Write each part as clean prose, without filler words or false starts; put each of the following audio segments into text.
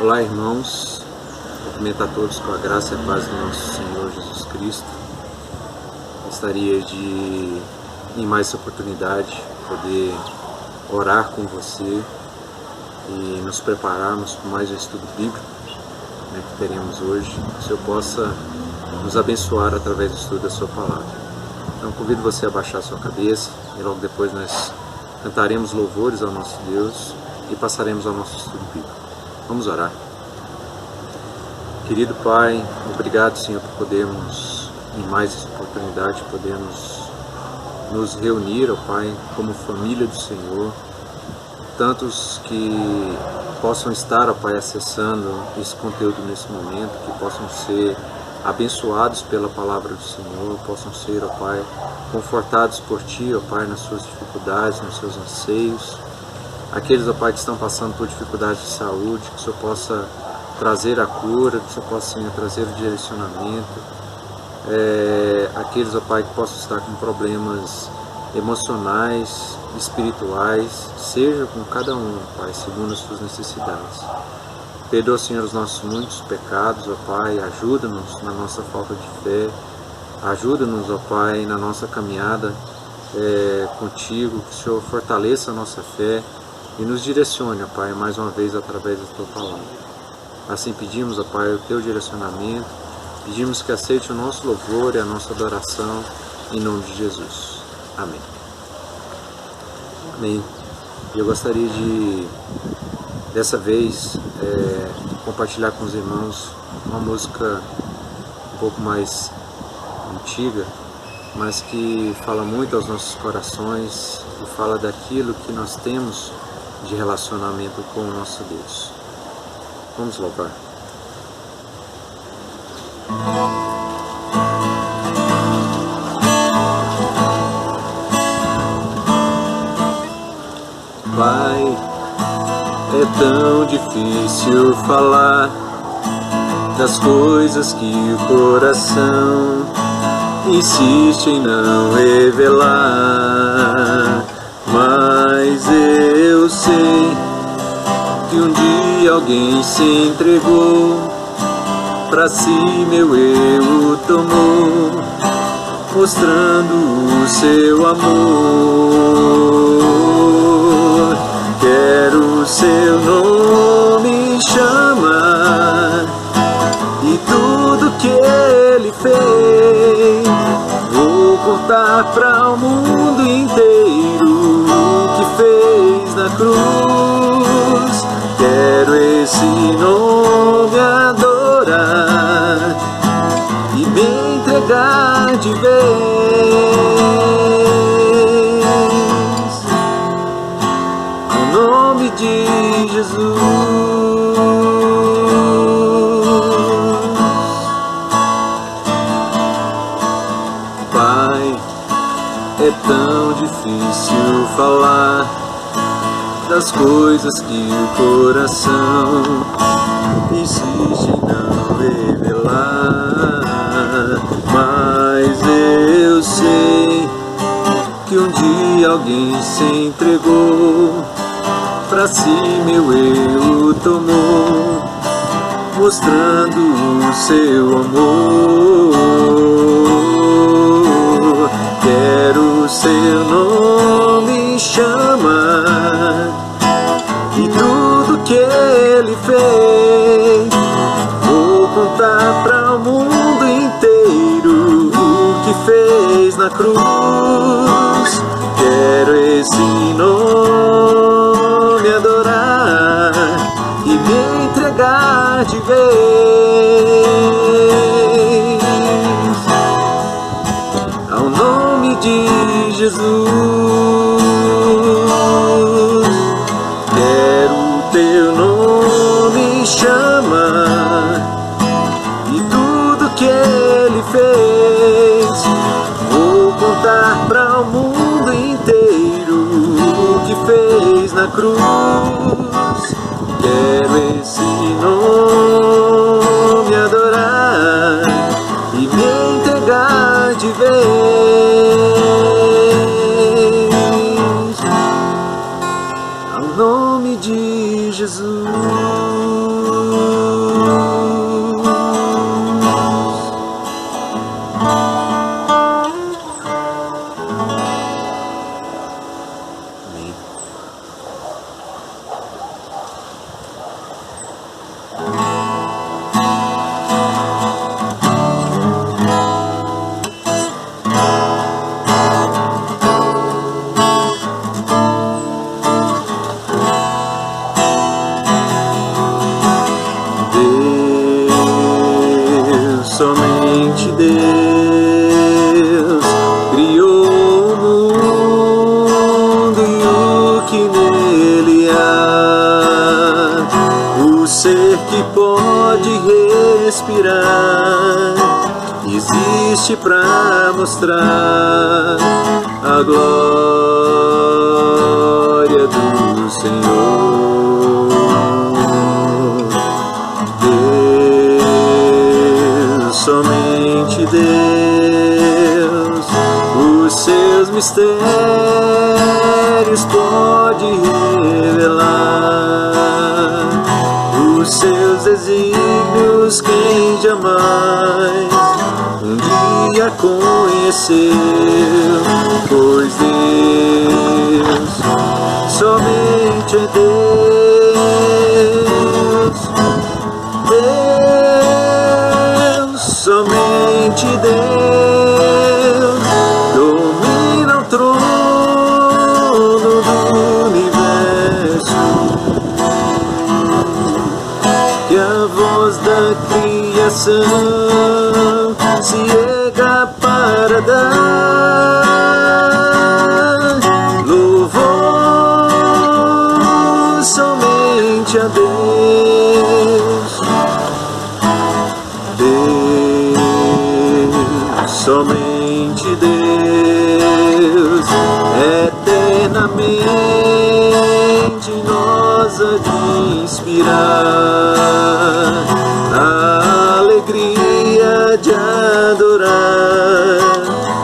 Olá, irmãos, cumprimento a todos com a graça e a paz do nosso Senhor Jesus Cristo. Gostaria de, em mais oportunidade, poder orar com você e nos prepararmos para mais um estudo bíblico que teremos hoje, que o Senhor possa nos abençoar através do estudo da sua palavra. Então convido você a baixar a sua cabeça e logo depois nós cantaremos louvores ao nosso Deus e passaremos ao nosso estudo bíblico. Vamos orar. Querido Pai, obrigado, Senhor, por podermos, em mais essa oportunidade, podermos nos reunir, ó Pai, como família do Senhor. Tantos que possam estar, ó Pai, acessando esse conteúdo nesse momento, que possam ser abençoados pela palavra do Senhor, possam ser, ó Pai, confortados por Ti, ó Pai, nas suas dificuldades, nos seus anseios. Aqueles, ó Pai, que estão passando por dificuldades de saúde, que o Senhor possa trazer a cura, que o Senhor possa, Senhor, trazer o direcionamento. Aqueles, ó Pai, que possam estar com problemas emocionais, espirituais, seja com cada um, ó Pai, segundo as suas necessidades. Perdoa, Senhor, os nossos muitos pecados, ó Pai, ajuda-nos na nossa falta de fé, ajuda-nos, ó Pai, na nossa caminhada contigo, que o Senhor fortaleça a nossa fé e nos direcione, ó Pai, mais uma vez através da Tua palavra. Assim pedimos, ó Pai, o Teu direcionamento, pedimos que aceite o nosso louvor e a nossa adoração, em nome de Jesus. Amém. Amém. Eu gostaria de, dessa vez, compartilhar com os irmãos uma música um pouco mais antiga, mas que fala muito aos nossos corações e fala daquilo que nós temos de relacionamento com o nosso Deus. Vamos louvar. Pai, é tão difícil falar das coisas que o coração insiste em não revelar, mas eu sei que um dia alguém se entregou, pra si meu eu tomou, mostrando o seu amor. Quero seu nome chamar e tudo que ele fez, vou contar para o mundo inteiro o que fez na cruz. Quero esse nome adorar e me entregar de vez ao nome de Jesus. Pai, é tão difícil falar das coisas que o coração insiste em não revelar, mas eu sei que um dia alguém se entregou, pra si meu eu tomou, mostrando o seu amor. Quero seu nome chamar e tudo que ele fez, vou contar para o mundo inteiro o que fez na cruz. Quero esse nome adorar e me entregar de vez ao nome de Jesus. Teu nome chamar e tudo que ele fez, vou contar para o mundo inteiro o que fez na cruz. Quero esse nome adorar e me entregar de vez ao nome de Jesus. Somente Deus criou o mundo e o que nele há. O ser que pode respirar existe para mostrar a glória do Senhor. Deus, somente Deus, os seus mistérios pode revelar. Os seus desígnios quem jamais um dia conheceu, pois Deus somente é Deus. Deus, somente Deus, domina o trono do universo. Que a voz da criação se erga para dar louvor somente a Deus. Deus, somente Deus, eternamente nós a de inspirar, a alegria de adorar,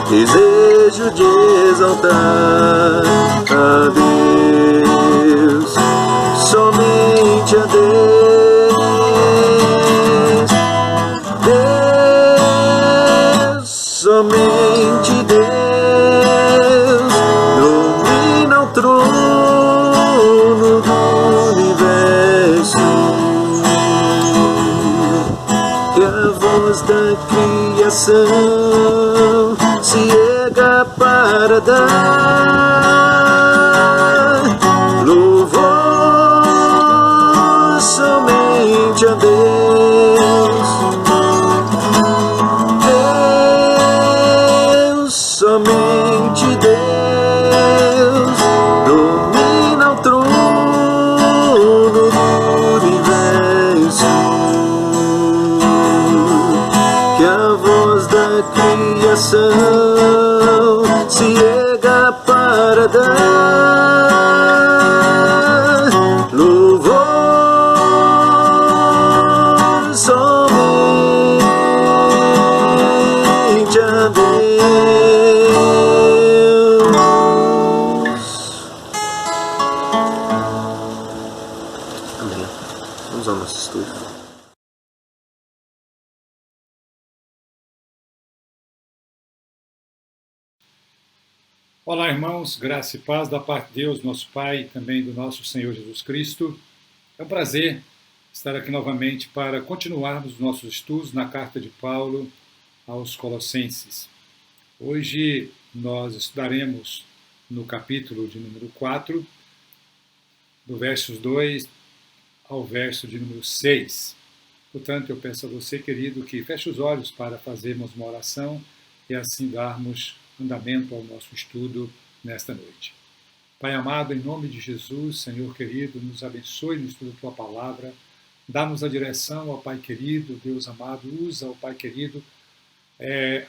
desejo de exaltar a Deus, somente a Deus. Deus, somente Deus, domina o trono do universo. Que a voz da criação se erga para dar louvor somente a Deus. Deus, somente Deus, domina o trono do universo. Que a voz da criação se erga para dar louvor somente a Deus. Amém. Vamos ao nosso estudo. Olá, irmãos, graça e paz da parte de Deus, nosso Pai, e também do nosso Senhor Jesus Cristo. É um prazer estar aqui novamente para continuarmos os nossos estudos na carta de Paulo aos Colossenses. Hoje nós estudaremos no capítulo de número 4, do versos 2 ao verso de número 6. Portanto, eu peço a você, querido, que feche os olhos para fazermos uma oração e assim darmos andamento ao nosso estudo nesta noite. Pai amado, em nome de Jesus, Senhor querido, nos abençoe no estudo da Tua Palavra, dá-nos a direção, ó Pai querido, Deus amado, usa, ó Pai querido,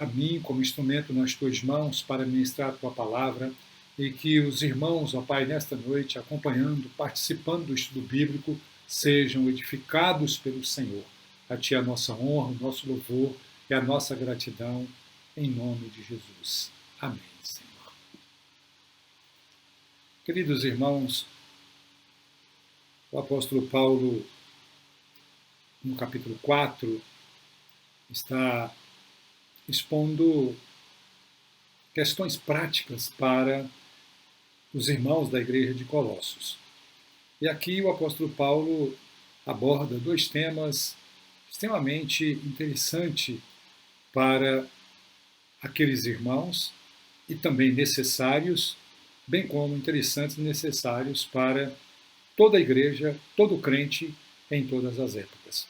a mim como instrumento nas Tuas mãos para ministrar a Tua Palavra e que os irmãos, ó Pai, nesta noite, acompanhando, participando do estudo bíblico, sejam edificados pelo Senhor. A Ti a nossa honra, o nosso louvor e a nossa gratidão, em nome de Jesus. Amém, Senhor. Queridos irmãos, o apóstolo Paulo, no capítulo 4, está expondo questões práticas para os irmãos da igreja de Colossos. E aqui o apóstolo Paulo aborda dois temas extremamente interessantes para aqueles irmãos e também necessários, bem como interessantes e necessários para toda a igreja, todo crente em todas as épocas.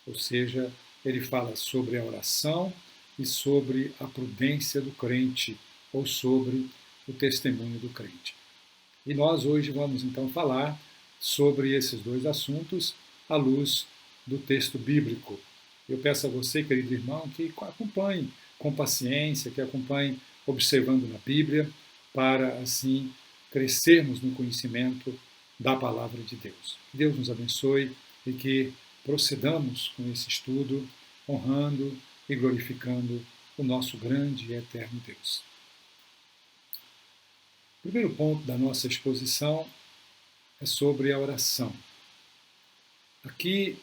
Ou seja, ele fala sobre a oração e sobre a prudência do crente, ou sobre o testemunho do crente. E nós hoje vamos então falar sobre esses dois assuntos à luz do texto bíblico. Eu peço a você, querido irmão, que acompanhe com paciência, que acompanhe observando na Bíblia, para assim crescermos no conhecimento da palavra de Deus. Que Deus nos abençoe e que procedamos com esse estudo, honrando e glorificando o nosso grande e eterno Deus. O primeiro ponto da nossa exposição é sobre a oração. Aqui,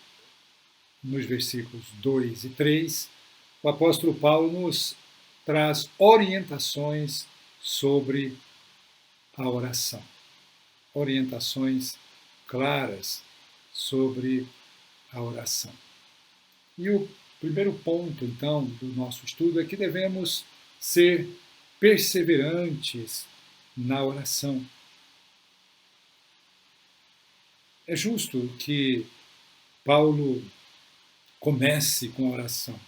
nos versículos 2 e 3, o apóstolo Paulo nos traz orientações sobre a oração. Orientações claras sobre a oração. E o primeiro ponto, então, do nosso estudo é que devemos ser perseverantes na oração. É justo que Paulo comece com a oração,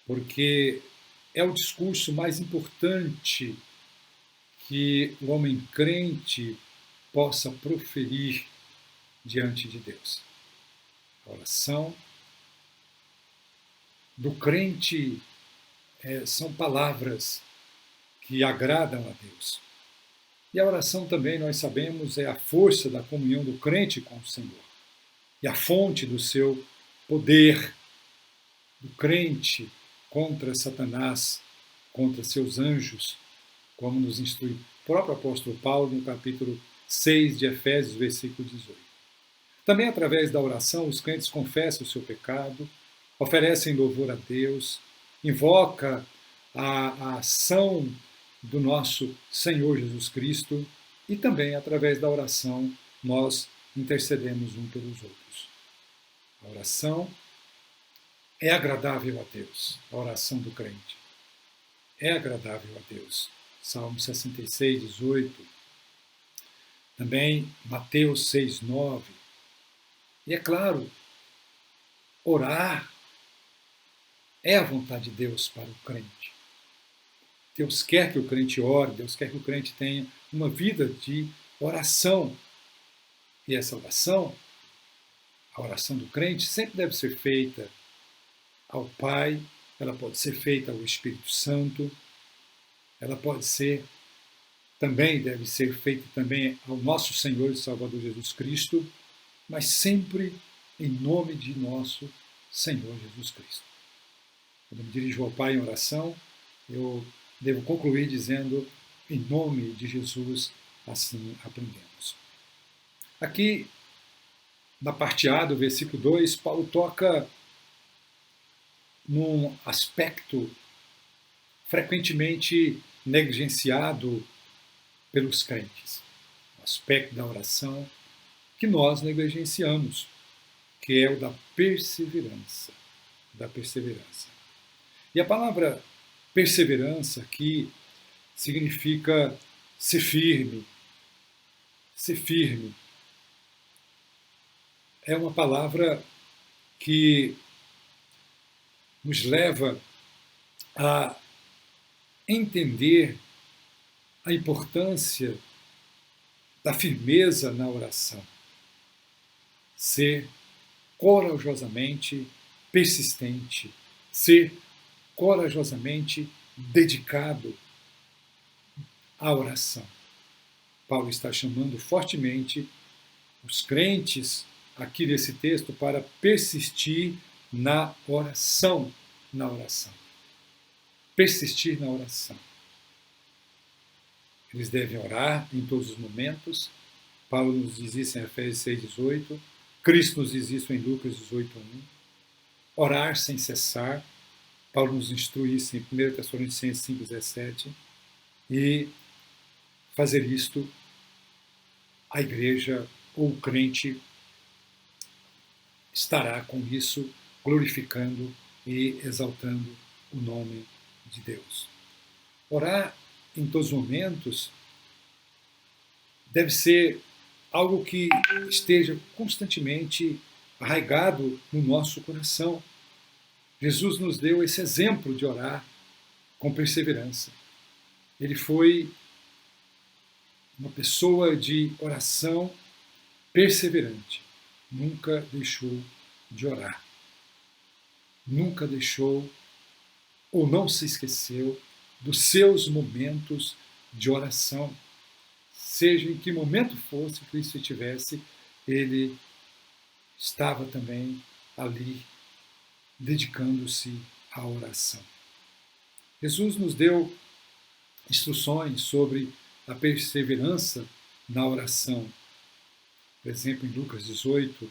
porque é o discurso mais importante que o homem crente possa proferir diante de Deus. A oração do crente são palavras que agradam a Deus. E a oração também, nós sabemos, é a força da comunhão do crente com o Senhor. E a fonte do seu poder, do crente contra Satanás, contra seus anjos, como nos instrui o próprio apóstolo Paulo no capítulo 6 de Efésios, versículo 18. Também através da oração, os crentes confessam o seu pecado, oferecem louvor a Deus, invoca a ação do nosso Senhor Jesus Cristo e também através da oração nós intercedemos uns pelos outros. A oração é agradável a Deus, a oração do crente. É agradável a Deus. Salmo 66, 18. Também Mateus 6, 9. E é claro, orar é a vontade de Deus para o crente. Deus quer que o crente ore, Deus quer que o crente tenha uma vida de oração. E essa oração, a oração do crente, sempre deve ser feita ao Pai, ela pode ser feita ao Espírito Santo, ela pode ser também, deve ser feita também ao nosso Senhor e Salvador Jesus Cristo, mas sempre em nome de nosso Senhor Jesus Cristo. Quando me dirijo ao Pai em oração, eu devo concluir dizendo, em nome de Jesus, assim aprendemos. Aqui, na parte A do versículo 2, Paulo toca num aspecto frequentemente negligenciado pelos crentes. O aspecto da oração que nós negligenciamos, que é o da perseverança. Da perseverança. E a palavra perseverança aqui significa ser firme. Ser firme. É uma palavra que nos leva a entender a importância da firmeza na oração. Ser corajosamente persistente, ser corajosamente dedicado à oração. Paulo está chamando fortemente os crentes aqui nesse texto para persistir na oração, na oração. Persistir na oração. Eles devem orar em todos os momentos. Paulo nos diz isso em Efésios 6,18. Cristo nos diz isso em Lucas 18:1. Orar sem cessar. Paulo nos instrui isso em 1 Tessalonicenses 5,17. E fazer isto, a igreja ou o crente estará com isso glorificando e exaltando o nome de Deus. Orar em todos os momentos deve ser algo que esteja constantemente arraigado no nosso coração. Jesus nos deu esse exemplo de orar com perseverança. Ele foi uma pessoa de oração perseverante. Nunca deixou de orar. Nunca deixou ou não se esqueceu dos seus momentos de oração. Seja em que momento fosse Cristo estivesse, ele estava também ali dedicando-se à oração. Jesus nos deu instruções sobre a perseverança na oração. Por exemplo, em Lucas 18,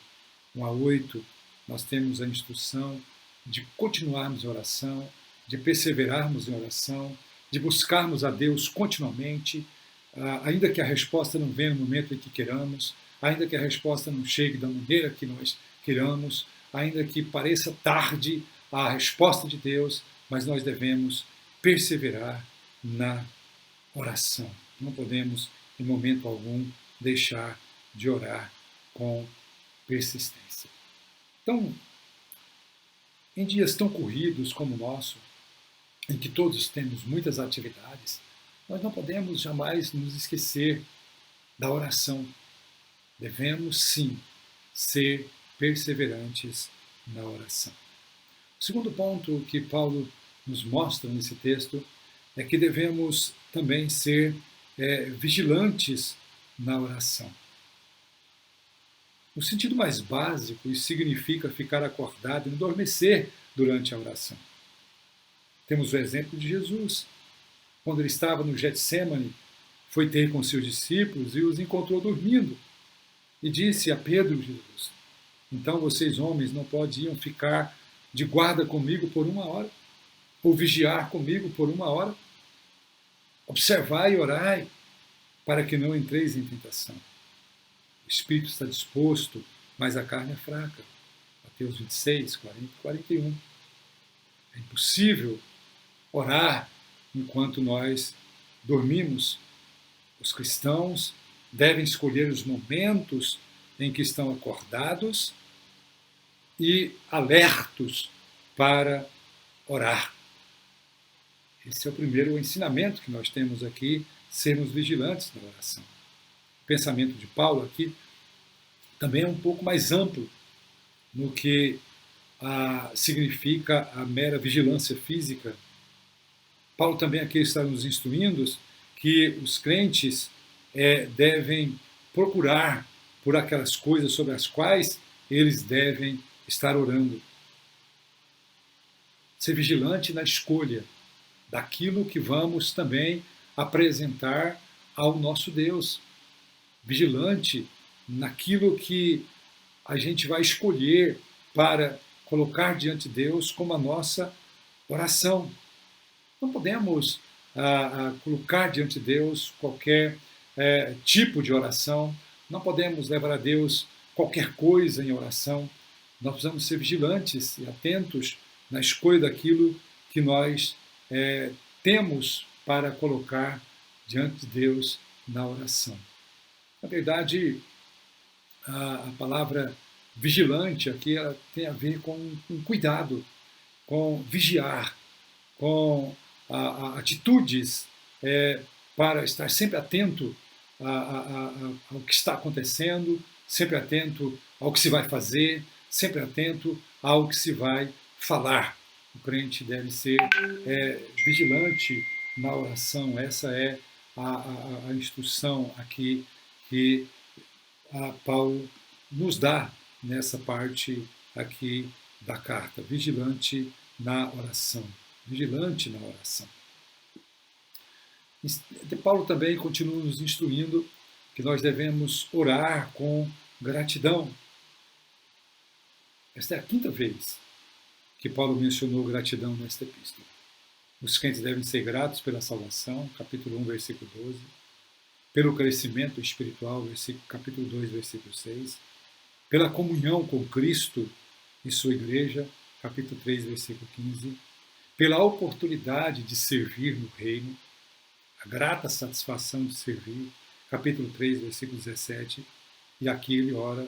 1 a 8, nós temos a instrução de continuarmos em oração, de perseverarmos em oração, de buscarmos a Deus continuamente, ainda que a resposta não venha no momento em que queramos, ainda que a resposta não chegue da maneira que nós queramos, ainda que pareça tarde a resposta de Deus, mas nós devemos perseverar na oração. Não podemos, em momento algum, deixar de orar com persistência. Então, em dias tão corridos como o nosso, em que todos temos muitas atividades, nós não podemos jamais nos esquecer da oração. Devemos, sim, ser perseverantes na oração. O segundo ponto que Paulo nos mostra nesse texto é que devemos também ser vigilantes na oração. No sentido mais básico, isso significa ficar acordado e adormecer durante a oração. Temos o exemplo de Jesus. Quando ele estava no Getsêmani, foi ter com seus discípulos e os encontrou dormindo. E disse a Pedro, Jesus, então vocês homens não podiam ficar de guarda comigo por 1 hora? Ou vigiar comigo por 1 hora? Observai e orai, para que não entreis em tentação. O espírito está disposto, mas a carne é fraca. Mateus 26, 40 e 41. É impossível orar enquanto nós dormimos. Os cristãos devem escolher os momentos em que estão acordados e alertos para orar. Esse é o primeiro ensinamento que nós temos aqui, sermos vigilantes na oração. O pensamento de Paulo aqui também é um pouco mais amplo no que significa a mera vigilância física. Paulo também aqui está nos instruindo que os crentes devem procurar por aquelas coisas sobre as quais eles devem estar orando. Ser vigilante na escolha daquilo que vamos também apresentar ao nosso Deus. Vigilante naquilo que a gente vai escolher para colocar diante de Deus como a nossa oração. Não podemos colocar diante de Deus qualquer tipo de oração, não podemos levar a Deus qualquer coisa em oração. Nós precisamos ser vigilantes e atentos na escolha daquilo que nós temos para colocar diante de Deus na oração. Na verdade, a palavra vigilante aqui ela tem a ver com cuidado, com vigiar, com atitudes para estar sempre atento ao que está acontecendo, sempre atento ao que se vai fazer, sempre atento ao que se vai falar. O crente deve ser vigilante na oração. Essa é a instrução aqui que Paulo nos dá nessa parte aqui da carta. Vigilante na oração. Vigilante na oração. Paulo também continua nos instruindo que nós devemos orar com gratidão. Esta é a 5ª vez que Paulo mencionou gratidão nesta epístola. Os crentes devem ser gratos pela salvação, capítulo 1, versículo 12, pelo crescimento espiritual, capítulo 2, versículo 6, pela comunhão com Cristo e sua igreja, capítulo 3, versículo 15, pela oportunidade de servir no reino, a grata satisfação de servir, capítulo 3, versículo 17, e aqui ele ora,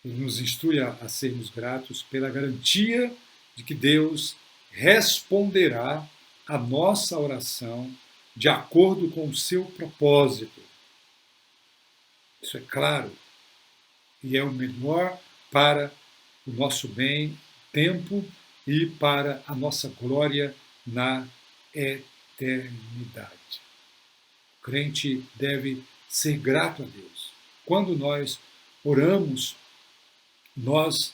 ele nos instrui a sermos gratos pela garantia de que Deus responderá a nossa oração de acordo com o seu propósito. Isso é claro. E é o melhor para o nosso bem, tempo e para a nossa glória na eternidade. O crente deve ser grato a Deus. Quando nós oramos, nós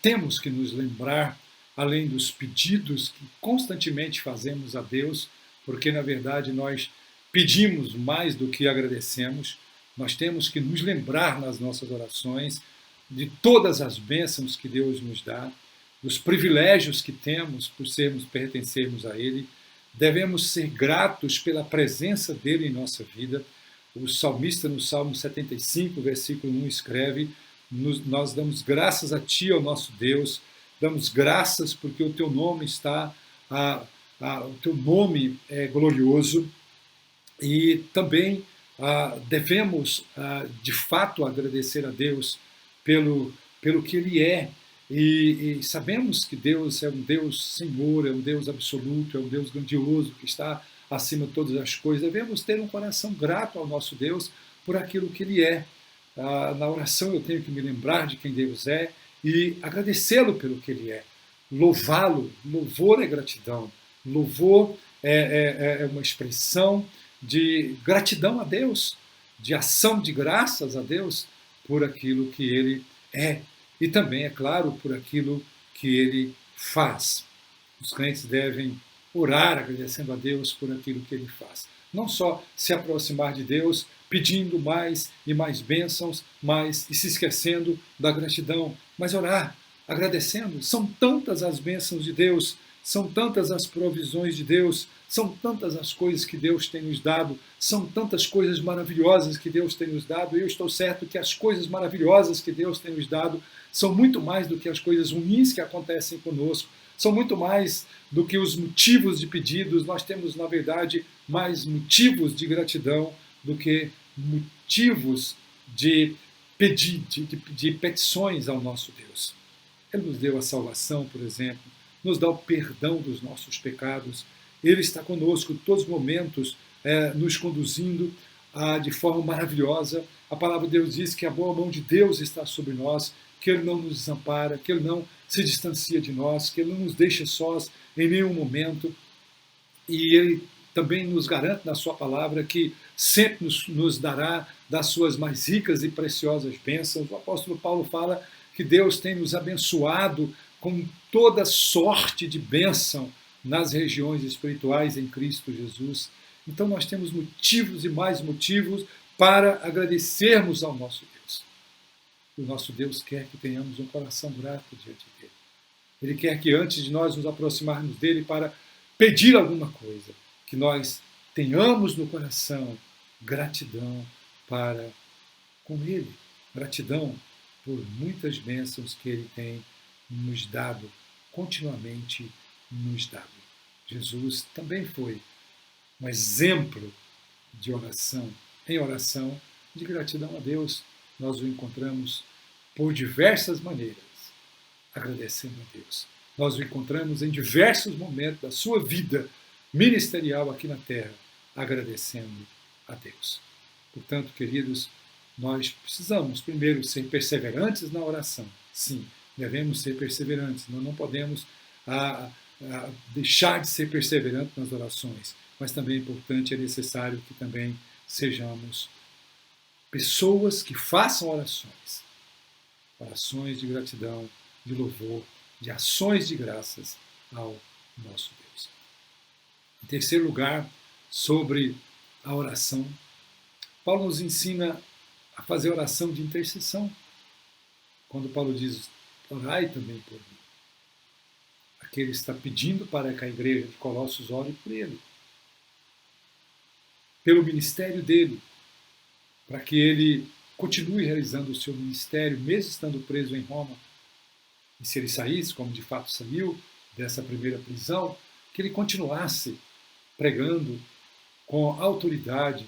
temos que nos lembrar, além dos pedidos que constantemente fazemos a Deus, porque na verdade nós pedimos mais do que agradecemos, nós temos que nos lembrar nas nossas orações de todas as bênçãos que Deus nos dá, dos privilégios que temos por pertencermos a Ele. Devemos ser gratos pela presença dele em nossa vida. O salmista, no Salmo 75, versículo 1, escreve: nós damos graças a ti, ó nosso Deus, damos graças porque o teu nome o teu nome é glorioso, e também devemos, de fato, agradecer a Deus pelo que Ele é, e sabemos que Deus é um Deus Senhor, é um Deus absoluto, é um Deus grandioso, que está acima de todas as coisas. Devemos ter um coração grato ao nosso Deus por aquilo que Ele é. Na oração eu tenho que me lembrar de quem Deus é e agradecê-lo pelo que Ele é. Louvá-lo, louvor é gratidão. Louvor é uma expressão de gratidão a Deus, de ação de graças a Deus por aquilo que Ele é e também, é claro, por aquilo que Ele faz. Os crentes devem orar agradecendo a Deus por aquilo que Ele faz. Não só se aproximar de Deus pedindo mais e mais bênçãos, e se esquecendo da gratidão, mas orar agradecendo. São tantas as bênçãos de Deus, são tantas as provisões de Deus, são tantas as coisas que Deus tem nos dado, são tantas coisas maravilhosas que Deus tem nos dado, e eu estou certo que as coisas maravilhosas que Deus tem nos dado são muito mais do que as coisas ruins que acontecem conosco, são muito mais do que os motivos de pedidos. Nós temos, na verdade, mais motivos de gratidão do que motivos de petições ao nosso Deus. Ele nos deu a salvação, por exemplo, nos dá o perdão dos nossos pecados. Ele está conosco em todos os momentos, nos conduzindo de forma maravilhosa. A palavra de Deus diz que a boa mão de Deus está sobre nós, que Ele não nos desampara, que Ele não se distancia de nós, que Ele não nos deixa sós em nenhum momento. E Ele também nos garante na sua palavra que sempre nos dará das suas mais ricas e preciosas bênçãos. O apóstolo Paulo fala que Deus tem nos abençoado com toda sorte de bênção nas regiões espirituais em Cristo Jesus. Então nós temos motivos e mais motivos para agradecermos ao nosso Deus. O nosso Deus quer que tenhamos um coração grato diante dele. Ele quer que antes de nós nos aproximarmos dele para pedir alguma coisa, que nós tenhamos no coração gratidão para com ele. Gratidão por muitas bênçãos que ele tem nos dado, continuamente nos dado. Jesus também foi um exemplo de oração, em oração, de gratidão a Deus. Nós o encontramos por diversas maneiras, agradecendo a Deus. Nós o encontramos em diversos momentos da sua vida ministerial aqui na Terra, agradecendo a Deus. Portanto, queridos, nós precisamos primeiro ser perseverantes na oração. Sim, devemos ser perseverantes. Nós não podemos deixar de ser perseverantes nas orações, mas também é importante, é necessário que também sejamos pessoas que façam orações. Orações de gratidão, de louvor, de ações de graças ao nosso Deus. Em terceiro lugar, sobre a oração, Paulo nos ensina a fazer oração de intercessão. Quando Paulo diz, orai também por mim. Aqui ele está pedindo para que a igreja de Colossos ore por ele, pelo ministério dele, para que ele continue realizando o seu ministério, mesmo estando preso em Roma. E se ele saísse, como de fato saiu, dessa primeira prisão, que ele continuasse pregando com autoridade,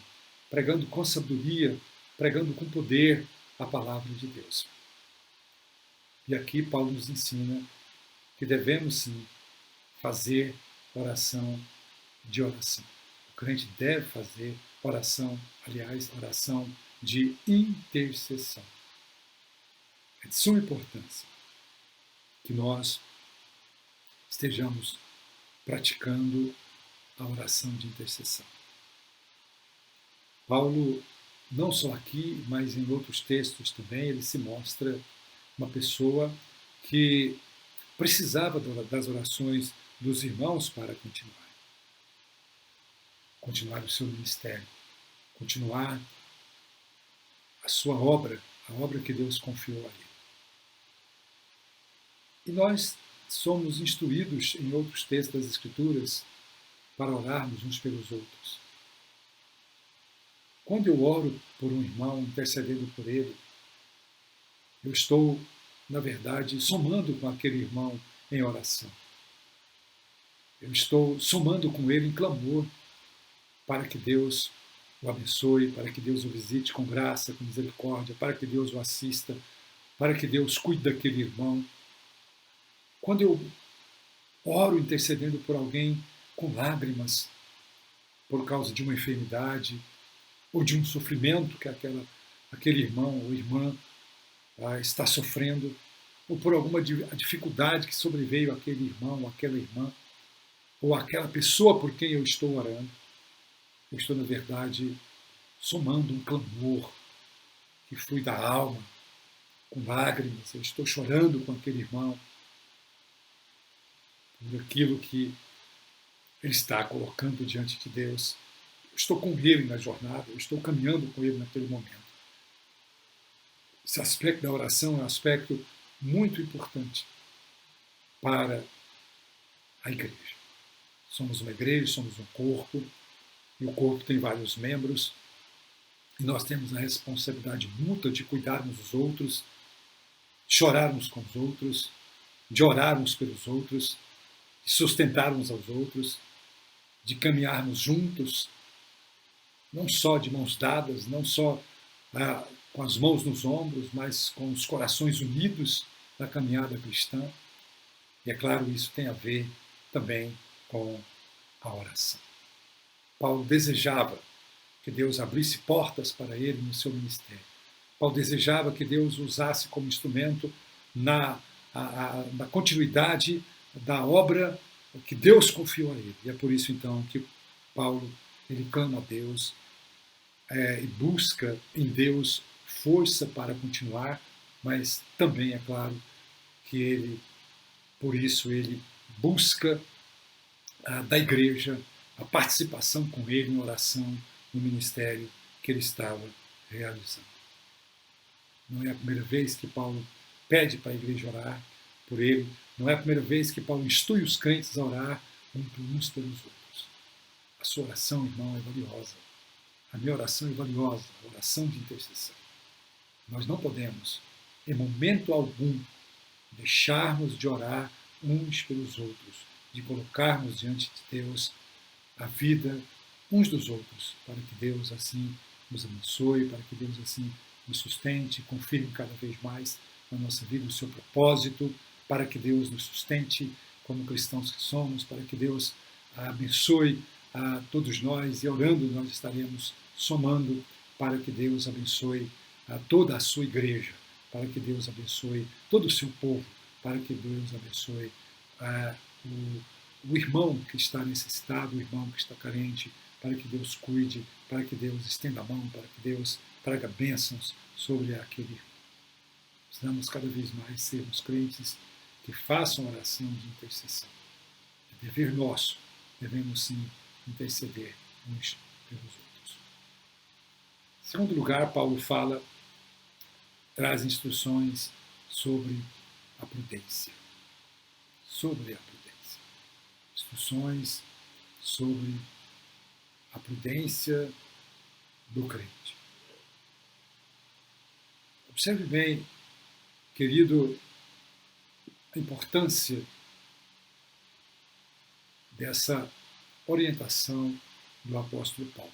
pregando com sabedoria, pregando com poder a palavra de Deus. E aqui Paulo nos ensina que devemos sim fazer oração de oração. O crente deve fazer oração, aliás, oração de intercessão. É de suma importância que nós estejamos praticando a oração de intercessão. Paulo, não só aqui, mas em outros textos também, ele se mostra uma pessoa que precisava das orações dos irmãos para continuar o seu ministério, continuar a sua obra, a obra que Deus confiou a ele. E nós somos instruídos em outros textos das Escrituras para orarmos uns pelos outros. Quando eu oro por um irmão, intercedendo por ele, eu estou, na verdade, somando com aquele irmão em oração. Eu estou somando com ele em clamor para que Deus o abençoe, para que Deus o visite com graça, com misericórdia, para que Deus o assista, para que Deus cuide daquele irmão. Quando eu oro intercedendo por alguém com lágrimas por causa de uma enfermidade ou de um sofrimento que aquele irmão ou irmã está sofrendo, ou por alguma dificuldade que sobreveio àquele irmão ou àquela irmã, ou àquela pessoa por quem eu estou orando, eu estou, na verdade, somando um clamor que flui da alma, com lágrimas, eu estou chorando com aquele irmão, por aquilo que ele está colocando diante de Deus. Eu estou com ele na jornada, eu estou caminhando com ele naquele momento. Esse aspecto da oração é um aspecto muito importante para a igreja. Somos uma igreja, somos um corpo, e o corpo tem vários membros, e nós temos a responsabilidade mútua de cuidarmos dos outros, de chorarmos com os outros, de orarmos pelos outros, de sustentarmos aos outros, de caminharmos juntos, não só de mãos dadas, não só com as mãos nos ombros, mas com os corações unidos na caminhada cristã. E é claro, isso tem a ver também com a oração. Paulo desejava que Deus abrisse portas para ele no seu ministério. Paulo desejava que Deus usasse como instrumento na continuidade da obra que Deus confiou a ele. E é por isso, então, que Paulo ele clama a Deus e busca em Deus força para continuar, mas também, é claro, que ele, por isso, ele busca da igreja a participação com ele em oração no ministério que ele estava realizando. Não é a primeira vez que Paulo pede para a igreja orar por ele, não é a primeira vez que Paulo instrui os crentes a orar uns pelos outros. A sua oração, irmão, é valiosa. A minha oração é valiosa, a oração de intercessão. Nós não podemos, em momento algum, deixarmos de orar uns pelos outros, de colocarmos diante de Deus a vida uns dos outros, para que Deus assim nos abençoe, para que Deus assim nos sustente, confirme cada vez mais na nossa vida o seu propósito, para que Deus nos sustente como cristãos que somos, para que Deus abençoe a todos nós, e orando nós estaremos somando para que Deus abençoe a toda a sua igreja, para que Deus abençoe todo o seu povo, para que Deus abençoe o irmão que está necessitado, o irmão que está carente, para que Deus cuide, para que Deus estenda a mão, para que Deus traga bênçãos sobre aquele irmão. Precisamos cada vez mais sermos crentes que façam oração de intercessão. É dever nosso, devemos sim interceder uns pelos outros. Em segundo lugar, Paulo traz instruções sobre a prudência. Sobre a prudência. Instruções sobre a prudência do crente. Observe bem, querido, a importância dessa orientação do apóstolo Paulo.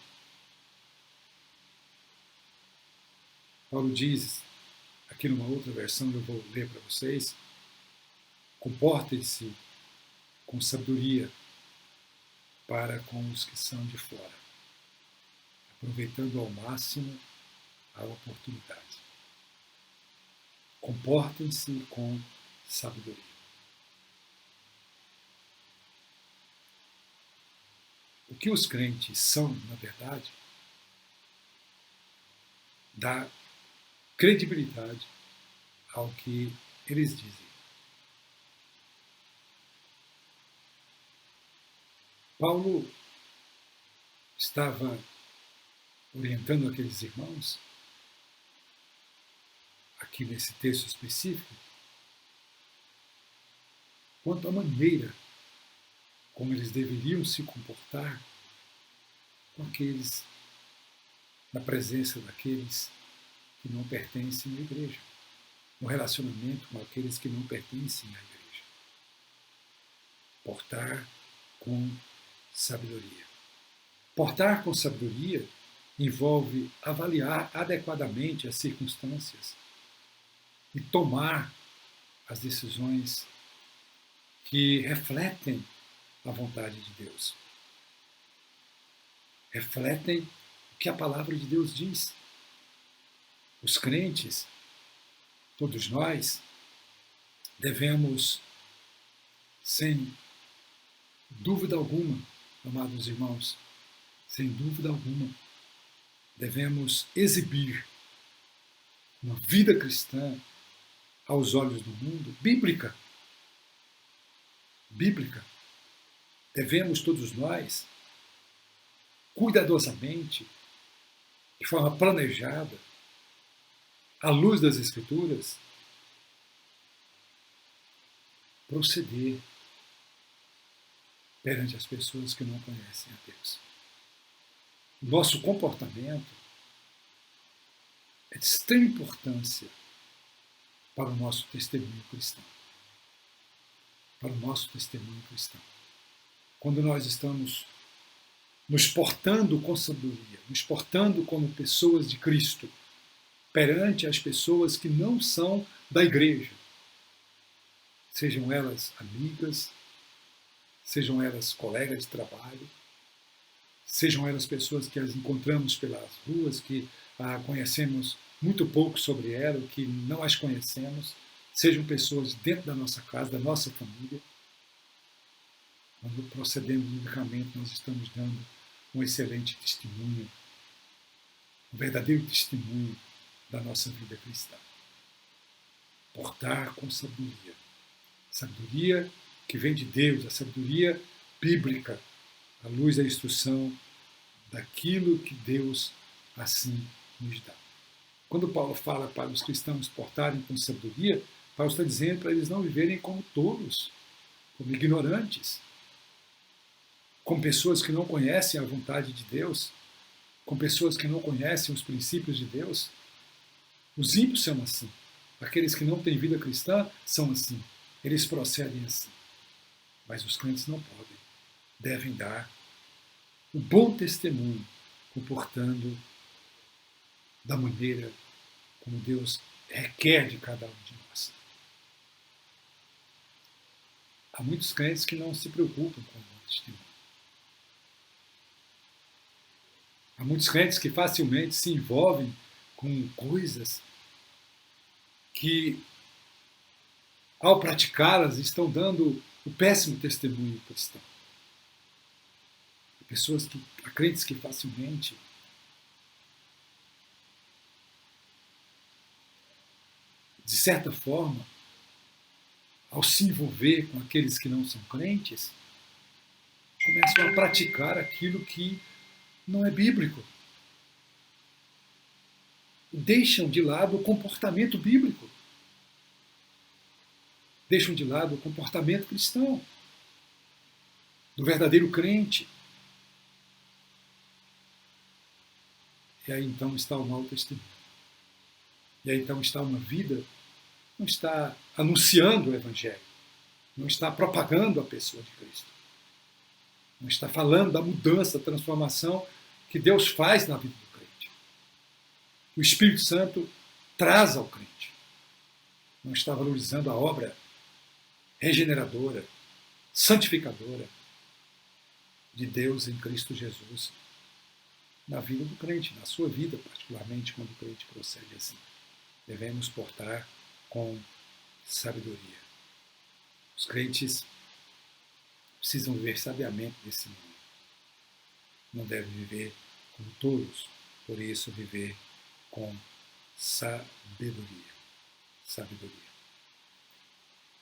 Paulo diz, aqui numa outra versão, eu vou ler para vocês, Comportem-se com sabedoria para com os que são de fora, aproveitando ao máximo a oportunidade. Comportem-se com sabedoria. O que os crentes são, na verdade, dá credibilidade ao que eles dizem. Paulo estava orientando aqueles irmãos, aqui nesse texto específico, quanto à maneira como eles deveriam se comportar com aqueles, na presença daqueles que não pertencem à igreja, no relacionamento com aqueles que não pertencem à igreja. Portar com sabedoria. Portar com sabedoria envolve avaliar adequadamente as circunstâncias e tomar as decisões que refletem a vontade de Deus. Refletem o que a palavra de Deus diz. Os crentes, todos nós, devemos, sem dúvida alguma, amados irmãos, sem dúvida alguma, devemos exibir uma vida cristã aos olhos do mundo, bíblica. Bíblica. Devemos todos nós, cuidadosamente, de forma planejada, à luz das Escrituras, proceder perante as pessoas que não conhecem a Deus. O nosso comportamento é de extrema importância para o nosso testemunho cristão. Para o nosso testemunho cristão. Quando nós estamos nos portando com sabedoria, nos portando como pessoas de Cristo, perante as pessoas que não são da igreja, sejam elas amigas, sejam elas colegas de trabalho, sejam elas pessoas que as encontramos pelas ruas, que conhecemos muito pouco sobre ela, que não as conhecemos, sejam pessoas dentro da nossa casa, da nossa família. Quando procedemos biblicamente, nós estamos dando um excelente testemunho, um verdadeiro testemunho da nossa vida cristã. Portar com sabedoria. Sabedoria que vem de Deus, a sabedoria bíblica, à luz da instrução daquilo que Deus assim nos dá. Quando Paulo fala para os cristãos portarem com sabedoria, Paulo está dizendo para eles não viverem como tolos, como ignorantes, com pessoas que não conhecem a vontade de Deus, com pessoas que não conhecem os princípios de Deus. Os ímpios são assim. Aqueles que não têm vida cristã são assim. Eles procedem assim. Mas os crentes não podem. Devem dar um bom testemunho, comportando da maneira como Deus requer de cada um de nós. Há muitos crentes que não se preocupam com o bom testemunho. Há muitos crentes que facilmente se envolvem com coisas que, ao praticá-las, estão dando o péssimo testemunho cristão. Há crentes que facilmente de certa forma, ao se envolver com aqueles que não são crentes, começam a praticar aquilo que não é bíblico. Deixam de lado o comportamento bíblico. Deixam de lado o comportamento cristão, do verdadeiro crente. E aí então está o mau testemunho. E aí então está uma vida, não está anunciando o Evangelho, não está propagando a pessoa de Cristo, não está falando da mudança, da transformação que Deus faz na vida do crente. O Espírito Santo traz ao crente. Não está valorizando a obra regeneradora, santificadora de Deus em Cristo Jesus na vida do crente, na sua vida, particularmente quando o crente procede assim. Devemos portar com sabedoria. Os crentes precisam viver sabiamente nesse mundo. Não devem viver como tolos, por isso viver com sabedoria. Sabedoria.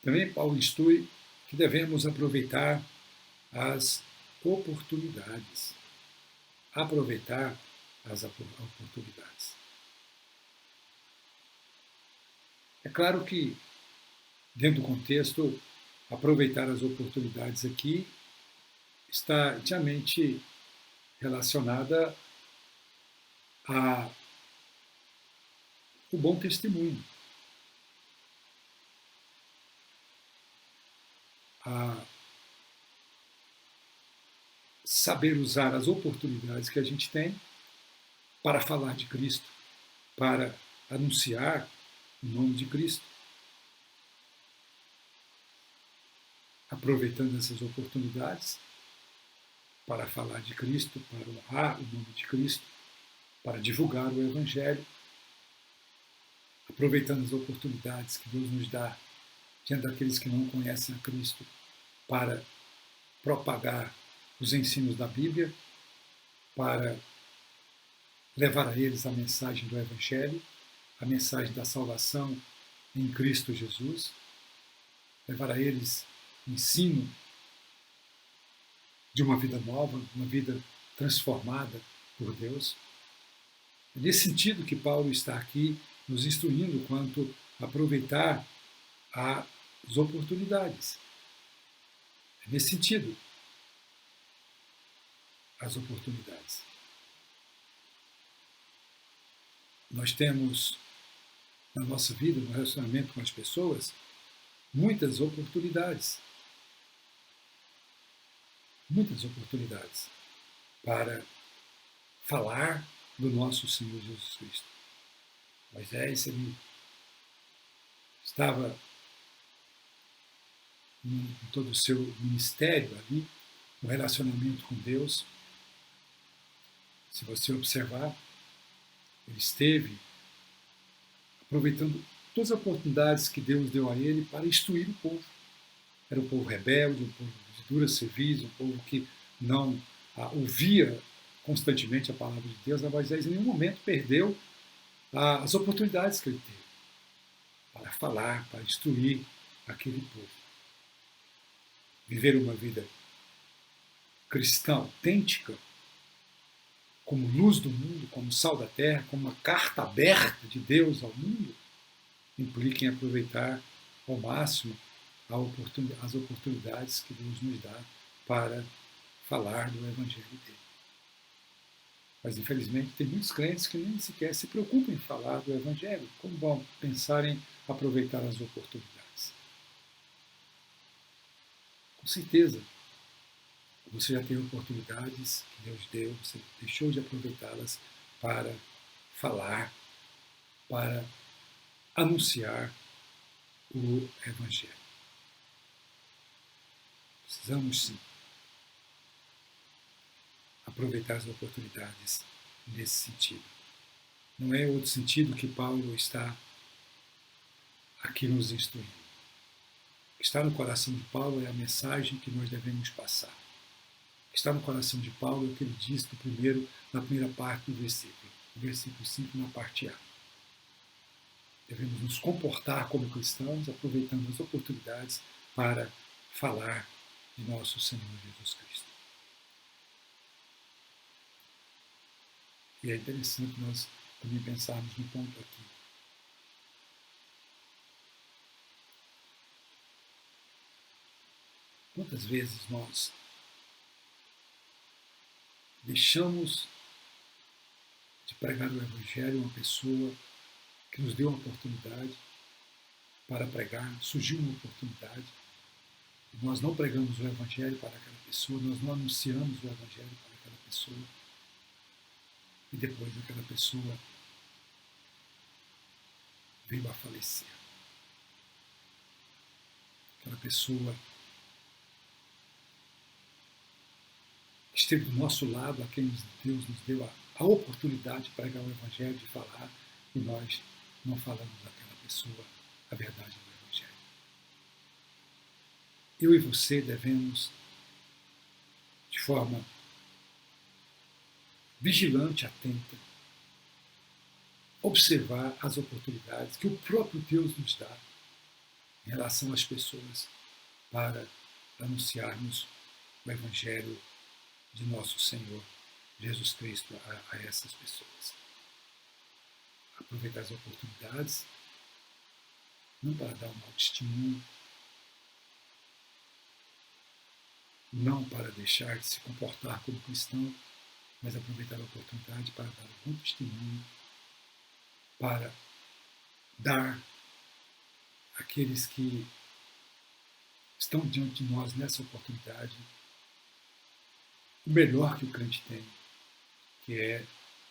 Também Paulo instrui que devemos aproveitar as oportunidades. Aproveitar as oportunidades. É claro que, dentro do contexto, aproveitar as oportunidades aqui está intimamente relacionada ao bom testemunho, a saber usar as oportunidades que a gente tem para falar de Cristo, para anunciar o nome de Cristo. Aproveitando essas oportunidades para falar de Cristo, para honrar o nome de Cristo, para divulgar o Evangelho, aproveitando as oportunidades que Deus nos dá diante daqueles que não conhecem a Cristo, para propagar os ensinos da Bíblia, para levar a eles a mensagem do Evangelho, a mensagem da salvação em Cristo Jesus, levar a eles ensino de uma vida nova, uma vida transformada por Deus. É nesse sentido que Paulo está aqui nos instruindo quanto a aproveitar as oportunidades. É nesse sentido, as oportunidades. Nós temos na nossa vida, no relacionamento com as pessoas, muitas oportunidades para falar do nosso Senhor Jesus Cristo. Moisés, ele estava em todo o seu ministério ali, no relacionamento com Deus. Se você observar, ele esteve aproveitando todas as oportunidades que Deus deu a ele para instruir o povo. Era um povo rebelde, um povo de dura serviço, um povo que não ouvia constantemente a palavra de Deus. Mas Moisés em nenhum momento perdeu as oportunidades que ele teve para falar, para instruir aquele povo. Viver uma vida cristã autêntica, como luz do mundo, como sal da terra, como uma carta aberta de Deus ao mundo, implica em aproveitar ao máximo as oportunidades que Deus nos dá para falar do Evangelho dele. Mas, infelizmente, tem muitos crentes que nem sequer se preocupam em falar do Evangelho. Como vão pensar em aproveitar as oportunidades? Com certeza, você já teve oportunidades que Deus deu, você deixou de aproveitá-las para falar, para anunciar o Evangelho. Precisamos, sim, aproveitar as oportunidades nesse sentido. Não é outro sentido que Paulo está aqui nos instruindo. O que está no coração de Paulo é a mensagem que nós devemos passar. O que está no coração de Paulo é o que ele diz na primeira parte do versículo. No versículo 5, na parte A. Devemos nos comportar como cristãos, aproveitando as oportunidades para falar de nosso Senhor Jesus Cristo. E é interessante nós também pensarmos no ponto aqui. Quantas vezes nós deixamos de pregar o Evangelho a uma pessoa que nos deu uma oportunidade para pregar, surgiu uma oportunidade, e nós não pregamos o Evangelho para aquela pessoa, nós não anunciamos o Evangelho para aquela pessoa, e depois aquela pessoa veio a falecer. aquela pessoa que esteve do nosso lado, a quem Deus nos deu a oportunidade de pregar o Evangelho, de falar, e nós não falamos àquela pessoa a verdade do Evangelho. Eu e você devemos, de forma vigilante, atenta, observar as oportunidades que o próprio Deus nos dá em relação às pessoas para anunciarmos o Evangelho de nosso Senhor Jesus Cristo a essas pessoas. Aproveitar as oportunidades, não para dar um mau testemunho, não para deixar de se comportar como cristão, mas aproveitar a oportunidade para dar um bom testemunho, para dar àqueles que estão diante de nós nessa oportunidade o melhor que o crente tem, que é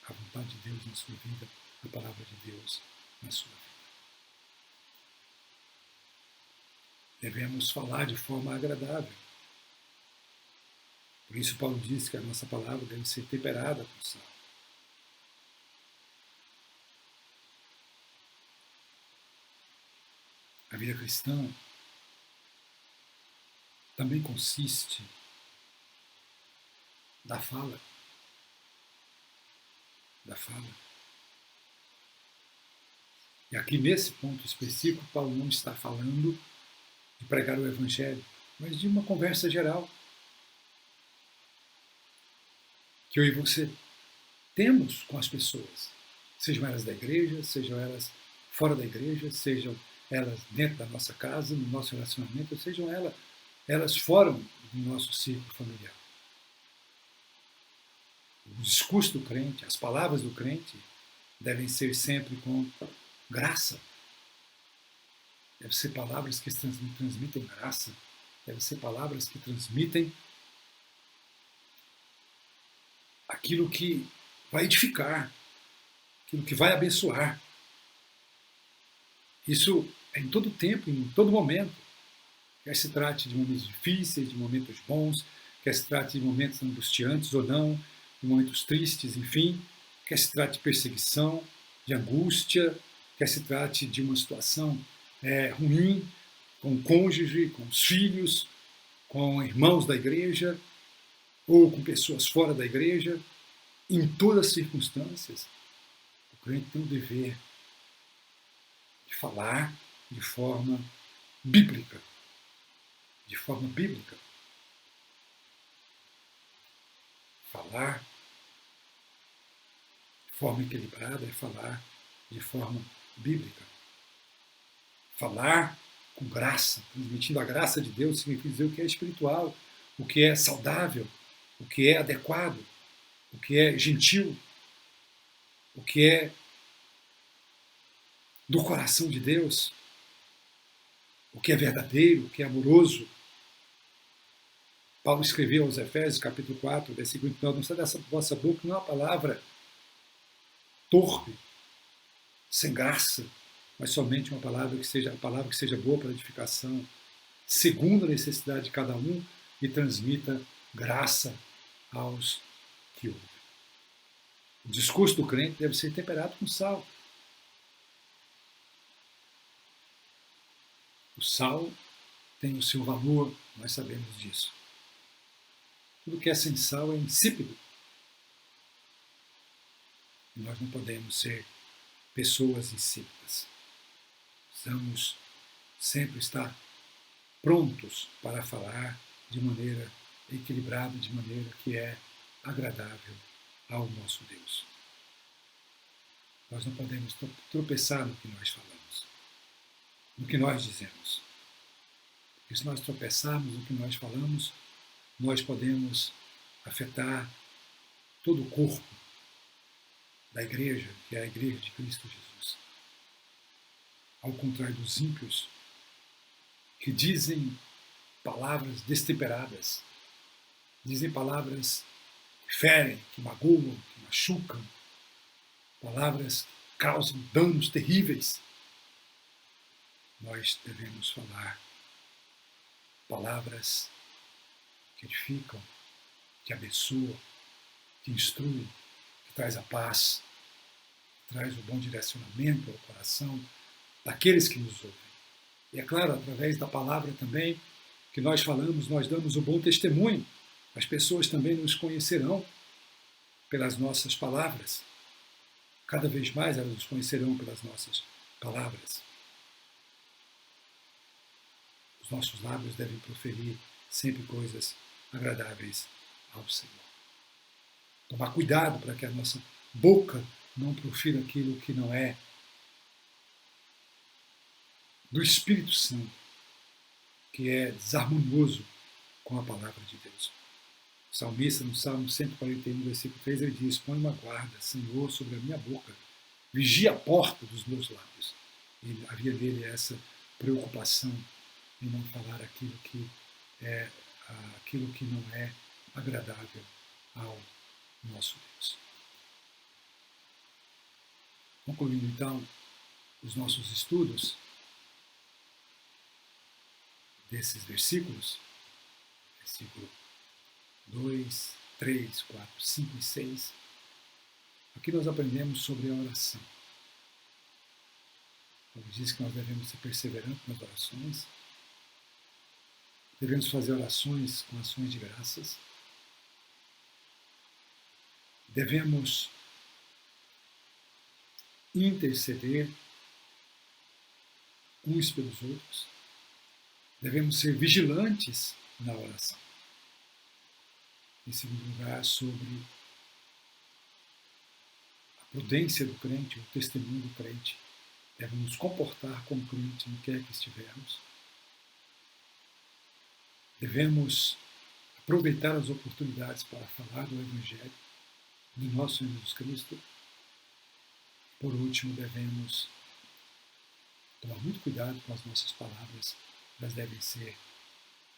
a vontade de Deus na sua vida, a palavra de Deus na sua vida. Devemos falar de forma agradável. Por isso Paulo diz que a nossa palavra deve ser temperada com sal. A vida cristã também consiste da fala. Da fala. E aqui nesse ponto específico, Paulo não está falando de pregar o Evangelho, mas de uma conversa geral. Que eu e você temos com as pessoas, sejam elas da igreja, sejam elas fora da igreja, sejam elas dentro da nossa casa, no nosso relacionamento, sejam elas fora do nosso círculo familiar. O discurso do crente, as palavras do crente devem ser sempre com graça. Devem ser palavras que transmitem graça. Devem ser palavras que transmitem aquilo que vai edificar, aquilo que vai abençoar. Isso é em todo tempo, em todo momento. Quer se trate de momentos difíceis, de momentos bons, quer se trate de momentos angustiantes ou não, de momentos tristes, enfim, quer se trate de perseguição, de angústia, quer se trate de uma situação ruim, com o cônjuge, com os filhos, com irmãos da igreja, ou com pessoas fora da igreja, em todas as circunstâncias, o crente tem o dever de falar de forma bíblica. De forma bíblica. Falar de forma equilibrada é falar de forma bíblica. Falar com graça, transmitindo a graça de Deus, significa dizer o que é espiritual, o que é saudável, o que é adequado, o que é gentil, o que é do coração de Deus, o que é verdadeiro, o que é amoroso. Paulo escreveu aos Efésios, capítulo 4, versículo 29, não sai dessa vossa boca não é uma palavra torpe, sem graça, mas somente uma palavra que seja boa para edificação, segundo a necessidade de cada um, e transmita graça aos que ouvem. O discurso do crente deve ser temperado com sal. O sal tem o seu valor, nós sabemos disso. Tudo que é sem sal é insípido. E nós não podemos ser pessoas insípidas. Precisamos sempre estar prontos para falar de maneira equilibrada, de maneira que é agradável ao nosso Deus. Nós não podemos tropeçar no que nós falamos, no que nós dizemos. Porque se nós tropeçarmos no que nós falamos, nós podemos afetar todo o corpo da igreja, que é a igreja de Cristo Jesus. Ao contrário dos ímpios, que dizem palavras destemperadas, dizem palavras que ferem, que magoam, que machucam, palavras que causam danos terríveis. Nós devemos falar palavras que edificam, que abençoam, que instruem, que traz a paz, que traz o bom direcionamento ao coração daqueles que nos ouvem. E é claro, através da palavra também que nós falamos, nós damos o bom testemunho. As pessoas também nos conhecerão pelas nossas palavras. Cada vez mais elas nos conhecerão pelas nossas palavras. Os nossos lábios devem proferir sempre coisas agradáveis ao Senhor. Tomar cuidado para que a nossa boca não profira aquilo que não é do Espírito Santo, que é desarmonioso com a palavra de Deus. O salmista, no Salmo 141, versículo 3, ele diz: põe uma guarda, Senhor, sobre a minha boca, vigia a porta dos meus lábios. E havia dele essa preocupação em não falar aquilo que não é agradável ao nosso Deus. Concluindo então os nossos estudos desses versículos, versículo 2, 3, 4, 5 e 6, aqui nós aprendemos sobre a oração. Ele diz que nós devemos ser perseverantes nas orações, devemos fazer orações com ações de graças, devemos interceder uns pelos outros, devemos ser vigilantes na oração. Em segundo lugar, sobre a prudência do crente, o testemunho do crente. Devemos nos comportar como crente onde quer que estivermos. Devemos aproveitar as oportunidades para falar do Evangelho, do nosso Senhor Jesus Cristo. Por último, devemos tomar muito cuidado com as nossas palavras. Elas devem ser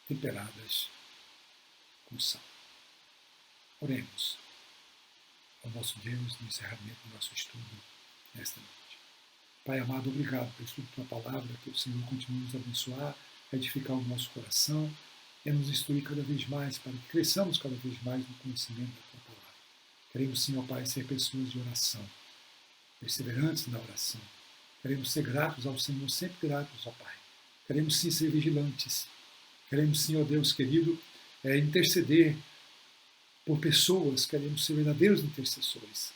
temperadas com sal. Oremos ao nosso Deus no encerramento do nosso estudo nesta noite. Pai amado, obrigado pelo estudo da tua palavra, que o Senhor continue nos abençoar, a edificar o nosso coração e a nos instruir cada vez mais, para que cresçamos cada vez mais no conhecimento da tua palavra. Queremos sim, ó Pai, ser pessoas de oração, perseverantes na oração. Queremos ser gratos ao Senhor, sempre gratos, ó Pai. Queremos sim ser vigilantes. Queremos sim, ó Deus querido, interceder por pessoas, queremos ser verdadeiros intercessores.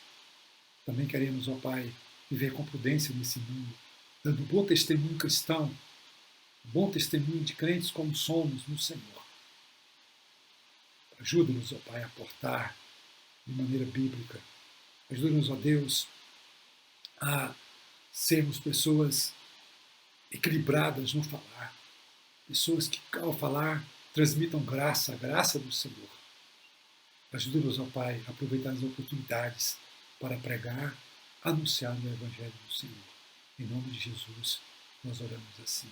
Também queremos, ó Pai, viver com prudência nesse mundo, dando bom testemunho cristão, bom testemunho de crentes como somos no Senhor. Ajuda-nos, ó Pai, a portar de maneira bíblica. Ajuda-nos, ó Deus, a sermos pessoas equilibradas no falar, pessoas que, ao falar, transmitam graça, a graça do Senhor. Ajuda-nos, ó Pai, a aproveitar as oportunidades para pregar, anunciar o Evangelho do Senhor. Em nome de Jesus, nós oramos assim.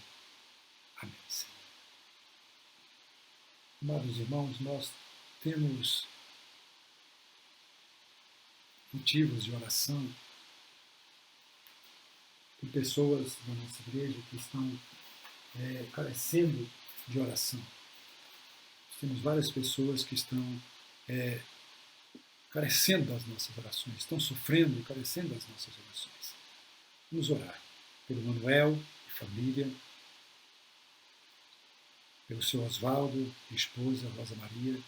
Amém, Senhor. Amados irmãos, nós temos motivos de oração com pessoas da nossa igreja que estão carecendo de oração. Nós temos várias pessoas que estão carecendo das nossas orações, estão sofrendo e carecendo das nossas orações. Vamos orar pelo Manuel e família, pelo seu Oswaldo e esposa, Rosa Maria.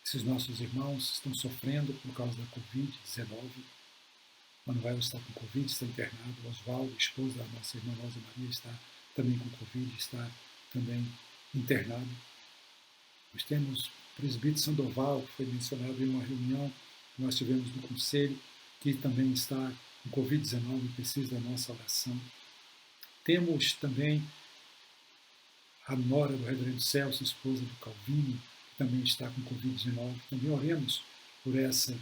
Esses nossos irmãos estão sofrendo por causa da Covid-19. Manuel está com Covid, está internado. Oswaldo, esposa da nossa irmã Rosa Maria, está também com Covid, está também internado. Nós temos o presbítero Sandoval, que foi mencionado em uma reunião que nós tivemos no conselho, que também está com Covid-19 e precisa da nossa oração. Temos também a nora do reverendo Celso, esposa do Calvino, que também está com Covid-19. Também oremos por essa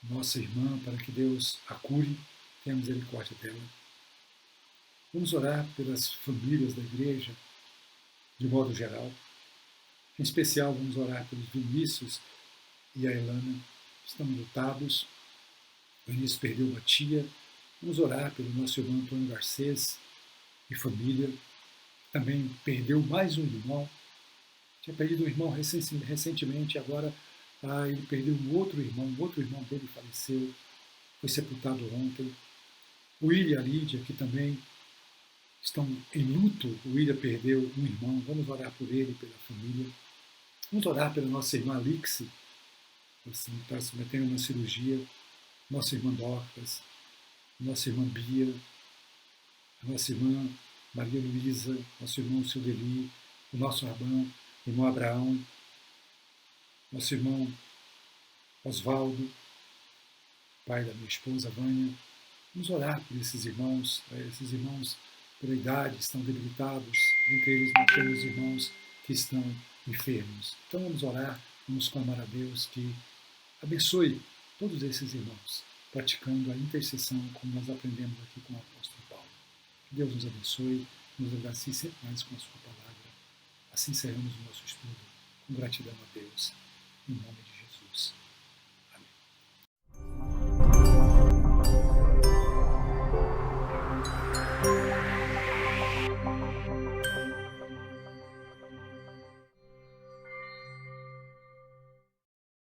nossa irmã, para que Deus a cure, tenha misericórdia dela. Vamos orar pelas famílias da igreja, de modo geral. Em especial, vamos orar pelos Vinícius e a Elana, que estão lutados. O Vinícius perdeu uma tia. Vamos orar pelo nosso irmão Antônio Garcês e família. também perdeu mais um irmão. Tinha perdido um irmão recentemente, agora ele perdeu um outro irmão dele faleceu, foi sepultado ontem. O William e a Lídia, que também estão em luto, o William perdeu um irmão, vamos orar por ele, pela família. Vamos orar pela nossa irmã Alixi, está submetendo uma cirurgia, nossa irmã Dorcas, nossa irmã Bia, nossa irmã Maria Luísa, nosso irmão Sildeli, o nosso irmão Abraão, nosso irmão Osvaldo, pai da minha esposa Vânia. Vamos orar por esses irmãos pela idade estão debilitados, entre eles nós temos irmãos que estão enfermos. Então vamos orar, vamos clamar a Deus que abençoe todos esses irmãos, praticando a intercessão como nós aprendemos aqui com o apóstolo Paulo. Que Deus nos abençoe, nos agracie sempre mais com a sua palavra. Assim encerramos o nosso estudo, com gratidão a Deus, em nome de Jesus.